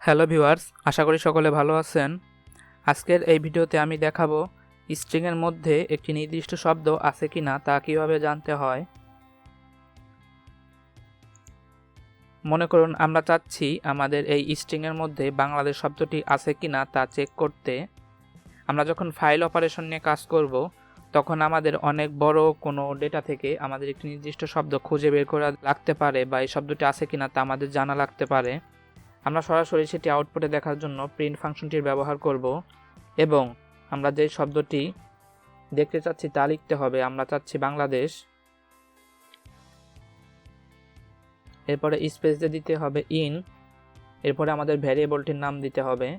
Hello viewers, আশা করি সকলে ভালো আছেন। আজকের এই ভিডিওতে আমি দেখাবো স্ট্রিংয়ের মধ্যে একটি নির্দিষ্ট শব্দ আছে কিনা তা কিভাবে জানতে হয়। মনে করুন আমরা চাচ্ছি আমাদের এই স্ট্রিংয়ের মধ্যে বাংলাদেশ শব্দটি আছে কিনা তা চেক করতে। আমরা যখন ফাইল অপারেশন নিয়ে কাজ করব তখন আমাদের অনেক বড় কোনো ডেটা থেকে আমাদের একটি নির্দিষ্ট শব্দ খুঁজে বের করা লাগতে পারে বা এই শব্দটি আছে কিনা তা আমাদের জানা লাগতে পারে। আমরা সরাসরি সেটি আউটপুটে দেখার জন্য প্রিন্ট ফাংশনটির ব্যবহার করব এবং আমরা যে শব্দটি দেখতে চাচ্ছি তা লিখতে হবে। আমরা চাচ্ছি বাংলাদেশ, এরপরে স্পেস দিয়ে দিতে হবে ইন, এরপরে আমাদের ভ্যারিয়েবলটির নাম দিতে হবে।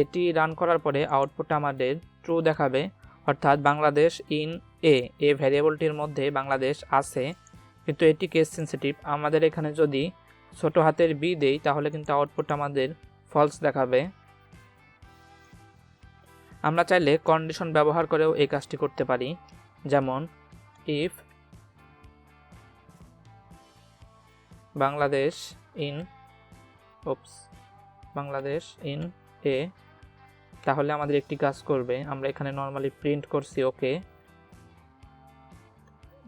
এটি রান করার পরে আউটপুটে আমাদের ট্রু দেখাবে, অর্থাৎ বাংলাদেশ ইন এ ভ্যারিয়েবলটির মধ্যে বাংলাদেশ আছে, কিন্তু এটি কেস সেন্সিটিভ। আমাদের এখানে যদি ছোট হাতের বি দেই তাহলে কিন্তু আউটপুট আমাদের ফলস দেখাবে। আমরা চাইলে কন্ডিশন ব্যবহার করেও এই কাজটি করতে পারি, যেমন ইফ বাংলাদেশ ইন এ, তাহলে আমাদের একটি কাজ করবে। আমরা এখানে নর্মালি প্রিন্ট করছি ওকে,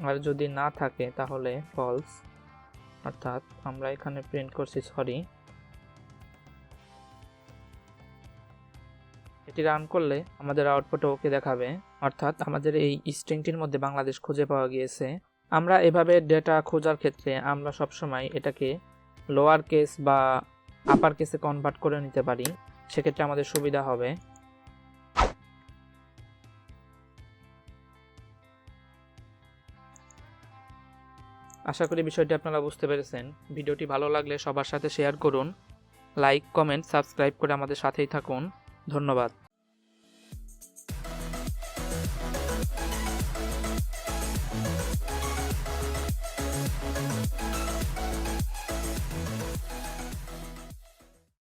আর যদি না থাকে তাহলে ফলস, অর্থাৎ আমরা এখানে প্রিন্ট করছি সরি। এটি রান করলে আমাদের আউটপুটে ওকে দেখাবে, অর্থাৎ আমাদের এই স্ট্রিংটির মধ্যে বাংলাদেশ খুঁজে পাওয়া গিয়েছে। আমরা এভাবে ডেটা খোঁজার ক্ষেত্রে আমরা সবসময় এটাকে লোয়ার কেস বা আপার কেসে কনভার্ট করে নিতে পারি, সেক্ষেত্রে আমাদের সুবিধা হবে। আশা করি বিষয়টি আপনারা বুঝতে পেরেছেন। ভিডিওটি ভালো লাগলে সবার সাথে শেয়ার করুন, লাইক, কমেন্ট, সাবস্ক্রাইব করে আমাদের সাথেই থাকুন। ধন্যবাদ।